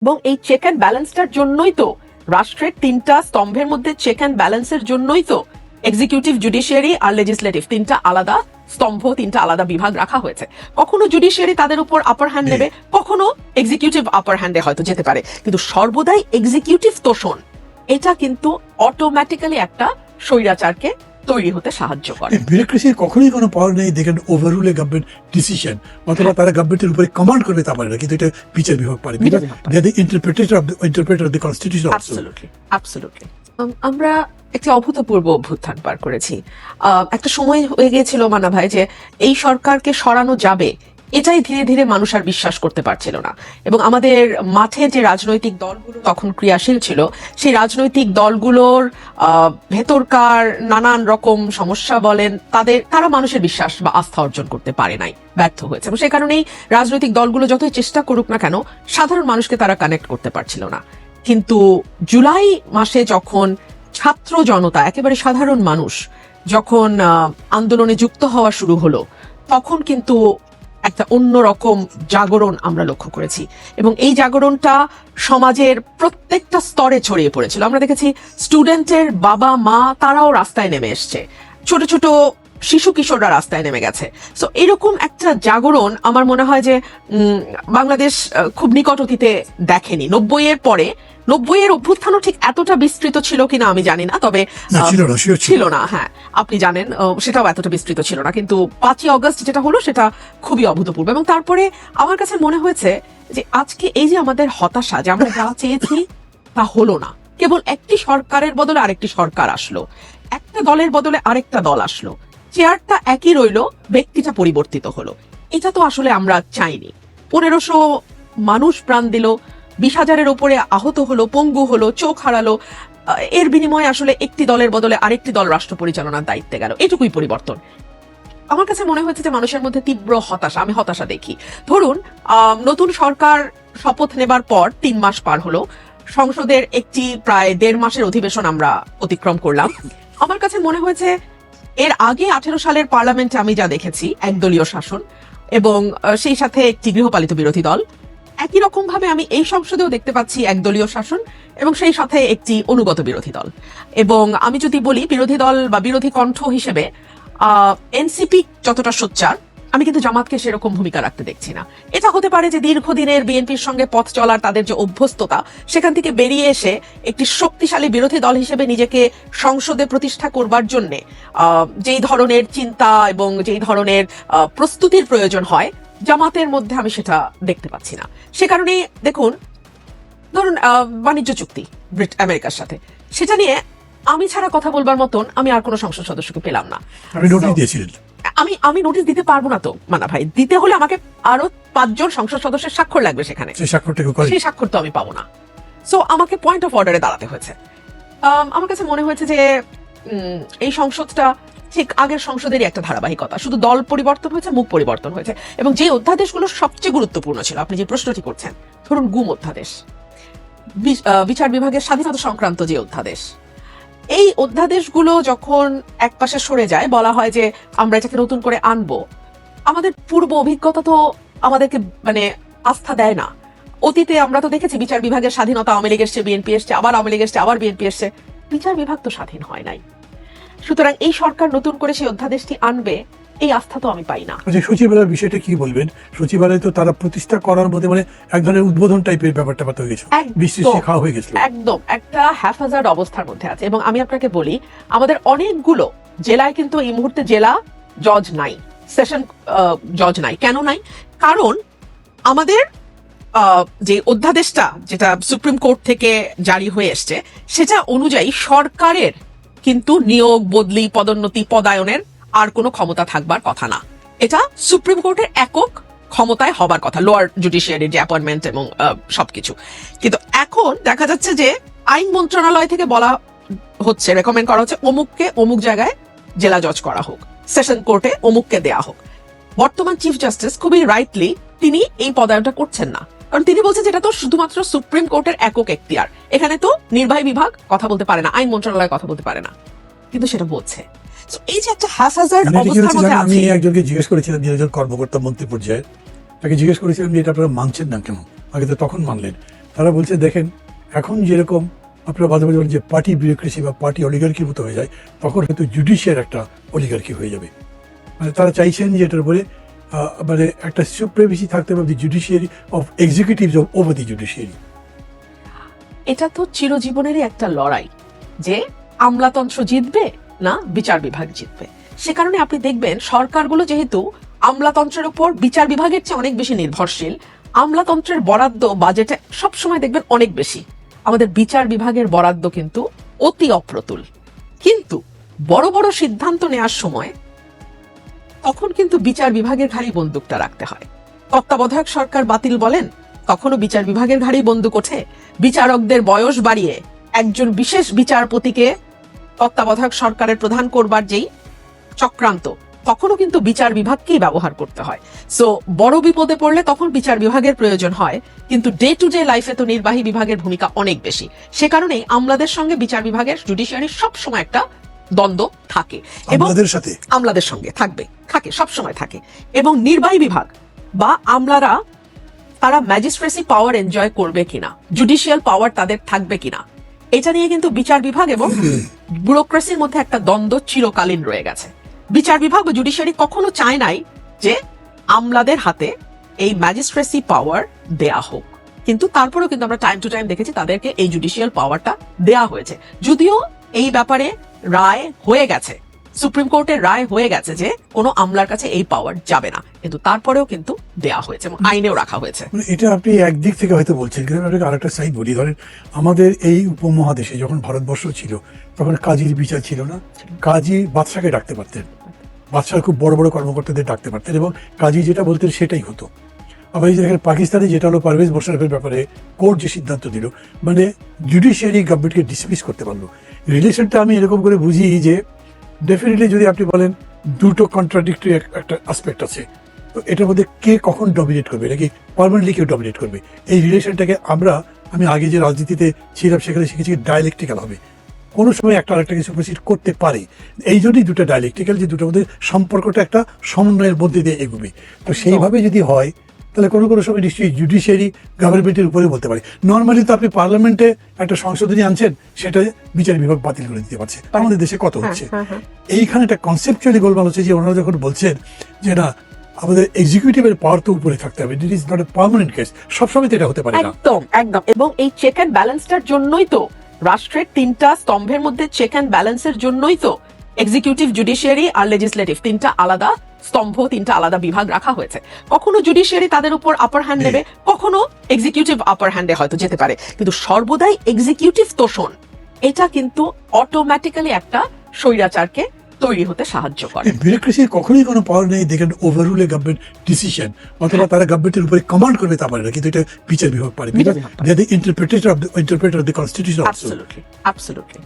এবং এই check and ব্যালেন্সটার জন্যই তো রাষ্ট্রের তিনটা স্তম্ভের মধ্যে চেক অ্যান্ড ব্যালেন্সের জন্যই তো এক্সিকিউটিভ, জুডিশিয়ারি আর লেজিসলেটিভ তিনটা আলাদা স্তম্ভ, তিনটা আলাদা বিভাগ রাখা হয়েছে। কখনো জুডিশিয়ারি তাদের উপর আপার হ্যান্ড নেবে, কখনো এক্সিকিউটিভ আপার হ্যান্ডে হয়তো যেতে পারে, কিন্তু সর্বদাই এক্সিকিউটিভ তোষণ এটা কিন্তু অটোমেটিক্যালি একটা স্বৈরাচারকে তৈরি হতে সাহায্য করে। বিউরোক্রেসির কখনোই কোনো পাওয়ার নেই they can overrule a government decision, অথবা তারা গভর্নমেন্টের উপরে কমান্ড করতে তা পারে না, কিন্তু এটা বিচার বিভাগ পারে। They are the interpreter of the constitution. Absolutely, absolutely. আমরা একটি অভূতপূর্ব অভ্যুত্থান পার করেছি। একটা সময় হয়ে গিয়েছিল মানা ভাই যে এই সরকারকে সরানো যাবে, এটাই ধীরে ধীরে মানুষ আর বিশ্বাস করতে পারছিল না। এবং আমাদের মাঠে যে রাজনৈতিক দলগুলো তখন ক্রিয়াশীল ছিল, সেই রাজনৈতিক দলগুলোর ভেতরকার নানান রকম সমস্যা বলেন, তারা মানুষের বিশ্বাস বা আস্থা অর্জন করতে পারে নাই, ব্যর্থ হয়েছে। এবং সেই কারণেই রাজনৈতিক দলগুলো যতই চেষ্টা করুক না কেন, সাধারণ মানুষকে তারা কানেক্ট করতে পারছিল না। কিন্তু জুলাই মাসে যখন ছাত্র জনতা, একেবারে সাধারণ মানুষ যখন আন্দোলনে যুক্ত হওয়া শুরু হলো, তখন কিন্তু একটা অন্যরকম জাগরণ আমরা লক্ষ্য করেছি। এবং এই জাগরণটা সমাজের প্রত্যেকটা স্তরে ছড়িয়ে পড়েছিল। আমরা দেখেছি স্টুডেন্টের বাবা মা তারাও রাস্তায় নেমে এসছে, ছোট ছোট শিশু কিশোররা রাস্তায় নেমে গেছে। সো এরকম একটা জাগরণ আমার মনে হয় যে বাংলাদেশ খুব নিকট অতীতে দেখেনি। 90-এর পরে, 90-এর অভ্যুত্থানও ঠিক এতটা বিস্তৃত ছিল কিনা আমি জানি না, তবে ছিল না। হ্যাঁ, আপনি জানেন সেটাও এতটা বিস্তৃত ছিল না, কিন্তু 5ই অগস্ট যেটা হলো সেটা খুবই অভূতপূর্ব। এবং তারপরে আমার কাছে মনে হয়েছে যে আজকে এই যে আমাদের হতাশা, যে আমরা যা চেয়েছি তা হলো না, কেবল একটি সরকারের বদলে আরেকটি সরকার আসলো, একটা দলের বদলে আরেকটা দল আসলো, চেয়ারটা একই রইলো, ব্যক্তিটা পরিবর্তিত হলো। এটা তো আসলে আমরা চাইনি। 1500 মানুষ প্রাণ দিল, 20,000-এর উপরে আহত হলো, পঙ্গু হলো, চোখ হারালো, এর বিনিময়ে আসলে একটি দলের বদলে আরেকটি দল রাষ্ট্র পরিচালনার দায়িত্বে গেল, এটুকুই পরিবর্তন। আমার কাছে মনে হচ্ছে যে মানুষের মধ্যে তীব্র হতাশা, আমি হতাশা দেখি। ধরুন নতুন সরকার শপথ নেবার পর 3 মাস পার হলো, সংসদের একটি প্রায় 1.5 মাসের অধিবেশন আমরা অতিক্রম করলাম। আমার কাছে মনে হয়েছে এর আগে 18 সালের পার্লামেন্টে আমি যা দেখেছি একদলীয় শাসন এবং সেই সাথে একটি গৃহপালিত বিরোধী দল, একই রকম ভাবে আমি এই সংসদেও দেখতে পাচ্ছি একদলীয় শাসন এবং সেই সাথে একটি অনুগত বিরোধী দল। এবং আমি যদি বলি বিরোধী দল বা বিরোধী কণ্ঠ হিসেবে এনসিপি যতটা সোচ্চার, আমি কিন্তু জামাতকে সেরকম ভূমিকা রাখতে দেখছি না। এটা হতে পারে যে দীর্ঘদিনের বিএনপির সঙ্গে পথ চলার তাদের যে অভ্যস্ততা, সেখান থেকে বেরিয়ে এসে একটি শক্তিশালী বিরোধী দল হিসেবে নিজেকে সংসদে প্রতিষ্ঠা করবার জন্য যেই ধরনের চিন্তা এবং যেই ধরনের প্রস্তুতির প্রয়োজন হয়, জামাতের মধ্যে আমি সেটা দেখতে পাচ্ছি না। সে কারণে দেখুন, ধরুন বাণিজ্য চুক্তি আমেরিকার সাথে, সেটা নিয়ে আমি ছাড়া কথা বলবার মতন আমি আর কোনো সংসদ সদস্যকে পেলাম না। আমি নোটিশ দিতে পারবো না তো মানা ভাই, দিতে হলে আমাকে আরো 5 জন সংসদ সদস্যের স্বাক্ষর লাগবে সেখানে, সেই স্বাক্ষর তো আমি পাবো না। সো আমাকে পয়েন্ট অফ অর্ডারে দাঁড়াতে হয়েছে। আমার কাছে মনে হয়েছে যে এই সংসদটা ঠিক আগের সংসদেরই একটা ধারাবাহিকতা, শুধু দল পরিবর্তন হয়েছে, মুখ পরিবর্তন হয়েছে। এবং যে অধ্যাদেশগুলো সবচেয়ে গুরুত্বপূর্ণ ছিল, আপনি যে প্রশ্নটি করছেন, ধরুন গুম অধ্যাদেশ, বিচার বিভাগের স্বাধীনতা সংক্রান্ত যে অধ্যাদেশ, এই অধ্যাদেশগুলো যখন একপাশে সরে যায়, বলা হয় যে আমরা এটাকে নতুন করে আনবো, আমাদের পূর্ব অভিজ্ঞতা তো আমাদেরকে আস্থা দেয় না। অতীতে আমরা তো দেখেছি বিচার বিভাগের স্বাধীনতা, আওয়ামী লীগ এসছে, বিএনপি এসছে, আবার আওয়ামী লীগ এসছে, আবার বিএনপি এসছে, বিচার বিভাগ তো স্বাধীন হয় নাই। সুতরাং এই সরকার নতুন করে সেই অধ্যাদেশটি আনবে, এই আস্থা তো আমি পাই না। সচিবালয়ের বিষয়টা কি বলবেন? সচিবালয় তো তারা প্রতিষ্ঠা করার মধ্যে এক ধরনের উদ্বোধন টাইপের ব্যাপারটা হয়ে গেছে, খাওয়া হয়ে গেছে, একদম একটা হ্যাফাজার্ড অবস্থার মধ্যে আছে। এবং আমি আপনাকে বলি, আমাদের অনেকগুলো জেলায় কিন্তু এই মুহূর্তে জেলা জজ নাই, সেশন জজ নাই। কেন নাই? কারণ আমাদের যে অধ্যাদেশটা যেটা সুপ্রিম কোর্ট থেকে জারি হয়ে এসছে, সেটা অনুযায়ী সরকারের কিন্তু নিয়োগ, বদলি, পদোন্নতি, পদায়নের আর কোনো ক্ষমতা থাকবার কথা না। এটা সুপ্রিম কোর্টের একক ক্ষমতায় হবার কথা, লোয়ার জুডিশিয়ারির যে অ্যাপয়েন্টমেন্ট এবং সবকিছু। কিন্তু এখন দেখা যাচ্ছে যে আইন মন্ত্রণালয় থেকে বলা হচ্ছে, রেকমেন্ড করা হচ্ছে অমুককে অমুক জায়গায় জেলা জজ করা হোক, সেশন কোর্টে অমুককে দেয়া হোক। বর্তমান চিফ জাস্টিস খুবই রাইটলি তিনি এই পদায়নটা করছেন না, কারণ তিনি বলছেন যেটা তো শুধুমাত্র সুপ্রিম কোর্টের একক এখতিয়ার, এখানে তো নির্বাহী বিভাগ কথা বলতে পারে না, আইন মন্ত্রণালয় কথা বলতে পারে না, কিন্তু সেটা বলছে। এই যে একটা হ্যাফাজার্ড অবস্থার মধ্যে আছি। আমি একজনকে জিজ্ঞেস করেছিলাম, একজন কর্মকর্তা মন্ত্রী পর্যায়ে, তাকে জিজ্ঞেস করেছিলাম যে এটা আপনারা মানছেন না কেন? আগে তো তখন মানলেন। তারা বলছে দেখেন এখন যেরকম আপনারা মাঝে মাঝে বলেন যে পার্টি বিউরোক্রেসি বা পার্টি অলিগার্কির মতো হয়ে যায়, তখন হয়তো জুডিশিয়ার একটা অলিগার্কি হয়ে যাবে। মানে তারা চাইছেন যে এটার উপরে মানে একটা সুপ্রিমেসি থাকতে হবে, judiciary of executive over the judiciary. এটা তো চিরজীবনেরই একটা লড়াই যে আমলাতন্ত্র জিতবে না বিচার বিভাগ জিতবে। সে কারণে আপনি দেখবেন সরকারগুলো যেহেতু আমলাতন্ত্রের উপর বিচার বিভাগের চেয়ে অনেক বেশি নির্ভরশীল, আমলাতন্ত্রের বরাদ্দ বাজেটে সবসময় দেখবেন অনেক বেশি। আমাদের বিচার বিভাগের বরাদ্দ কিন্তু অতি অপ্রতুল। কিন্তু বড় বড় সিদ্ধান্ত নেওয়ার সময় তখন কিন্তু বিচার বিভাগের ঘাড়ি বন্দুকটা রাখতে হয়। তত্ত্বাবধায়ক সরকার বাতিল বলেন, তখনও বিচার বিভাগের ঘাড়ি বন্দুক ওঠে। বিচারকদের বয়স বাড়িয়ে একজন বিশেষ বিচারপতিকে তত্ত্বাবধায়ক সরকারের প্রধান করবার যেই চক্রান্ত, তখনও কিন্তু বিচার বিভাগকেই ব্যবহার করতে হয়। সো বড় বিপদে পড়লে তখন বিচার বিভাগের প্রয়োজন হয়, কিন্তু ডে টু ডে লাইফে তো নির্বাহী বিভাগের ভূমিকা অনেক বেশি। সে কারণেই আমলাদের সঙ্গে বিচার বিভাগের জুডিশিয়ারির সবসময় একটা দ্বন্দ্ব থাকে এবং আমলাদের সঙ্গে থাকে সবসময় থাকে। এবং নির্বাহী বিভাগ বা আমলারা তারা ম্যাজিস্ট্রেসি পাওয়ার এনজয় করবে কিনা, জুডিশিয়াল পাওয়ার তাদের থাকবে কিনা, এটা নিয়ে কিন্তু বিচার বিভাগ এবং ব্যুরোক্রেসির মধ্যে একটা দ্বন্দ্ব চিরকালীন রয়ে গেছে। বিচার বিভাগ বা জুডিশিয়ারি কখনো চায় নাই যে আমলাদের হাতে এই ম্যাজিস্ট্রেসি পাওয়ার দেয়া হোক, কিন্তু তারপরেও কিন্তু আমরা টাইম টু টাইম দেখেছি তাদেরকে এই জুডিশিয়াল পাওয়ারটা দেয়া হয়েছে। যদিও এই ব্যাপারে রায় হয়ে গেছে, সুপ্রিম কোর্টের রায় হয়ে গেছে যে কোনো আমলার কাছে এই পাওয়ার যাবে না, কিন্তু তারপরেও কিন্তু দেয়া হয়েছে এবং আইনেও রাখা হয়েছে। এটা আপনি একদিক থেকে হয়তো বলছেন, কিন্তু আপনাকে আরেকটা সাইড বলি। ধরেন আমাদের এই উপমহাদেশে যখন ভারতবর্ষ ছিল তখন কাজীর বিচার ছিল না। কাজী বাদশাকে ডাকতে পারতেন, বাদশার খুব বড় বড় কর্মকর্তাদের ডাকতে পারতেন এবং কাজী যেটা বলতেন সেটাই হতো। আবার এই যে দেখেন পাকিস্তানে যেটা হলো পারভেজ মোশাররফের ব্যাপারে কোর্ট যে সিদ্ধান্ত দিল, মানে জুডিশিয়ারি গভর্নমেন্টকে ডিসমিস করতে পারলো। রিলেশনটা আমি এরকম করে বুঝি যে ডেফিনেটলি যদি আপনি বলেন দুটো কন্ট্রাডিক্টরি একটা আসপেক্ট আছে, তো এটার মধ্যে কে কখন ডমিনেট করবে, নাকি পার্মানেন্টলি কেউ ডমিনেট করবে, এই রিলেশনটাকে আমি আগে যে রাজনীতিতে ছিলাম সেখানে শিখেছি ডায়ালেকটিক্যাল হবে। কোনো সময় একটা আরেকটাকে সুপারসিড করতে পারে। এই জন্যই দুটো ডায়ালেকটিক্যাল, যে দুটোর মধ্যে সম্পর্কটা একটা সমন্বয়ের মধ্যে দিয়ে এগোবে। তো সেইভাবে যদি হয় তাহলে কোনো কোনো সময় নিশ্চয়ই জুডিশিয়ারি গভর্নমেন্টের উপরে বলতে পারে। নর্মালি তো আপনি পার্লামেন্টে একটা সংশোধনী আনছেন, সেটা বিচার বিভাগ বাতিল করে দিতে পারছে। আমাদের দেশে কত হচ্ছে। এইখানে একটা কনসেপচুয়ালি গোলমাল হচ্ছে যে ওনারা যখন বলছেন যে না আমাদের এক্সিকিউটিভের পাওয়ার তো উপরে থাকতে হবে, it is not a permanent case, সবসময় তো এটা হতে পারে না। একদম একদম। এবং এই চেক অ্যান্ড ব্যালেন্সটার জন্যই তো রাষ্ট্রের তিনটা স্তম্ভের মধ্যে চেক অ্যান্ড ব্যালেন্সের জন্যই তো এক্সিকিউটিভ, জুডিশিয়ারি আর লেজিসলেটিভ তিনটা আলাদা স্তম্ভ, তিনটা আলাদা বিভাগ রাখা হয়েছে। কখনো জুডিশিয়ারি তাদের উপর আপার হ্যান্ড নেবে, কখনো এক্সিকিউটিভ আপার হ্যান্ডে হয়তো যেতে পারে, কিন্তু সর্বদাই এক্সিকিউটিভ তোষণ এটা কিন্তু অটোমেটিক্যালি একটা স্বৈরাচারকে তৈরি হতে সাহায্য করে। বিউরোক্রেসির কখনোই কোনো পাওয়ার নেই they can overrule a government decision, অথবা তারা গভর্নমেন্টের উপরে কমান্ড করবে তা পারে না, কিন্তু এটা বিচার বিভাগ পারে। They are the interpreter of the constitution. Absolutely, absolutely.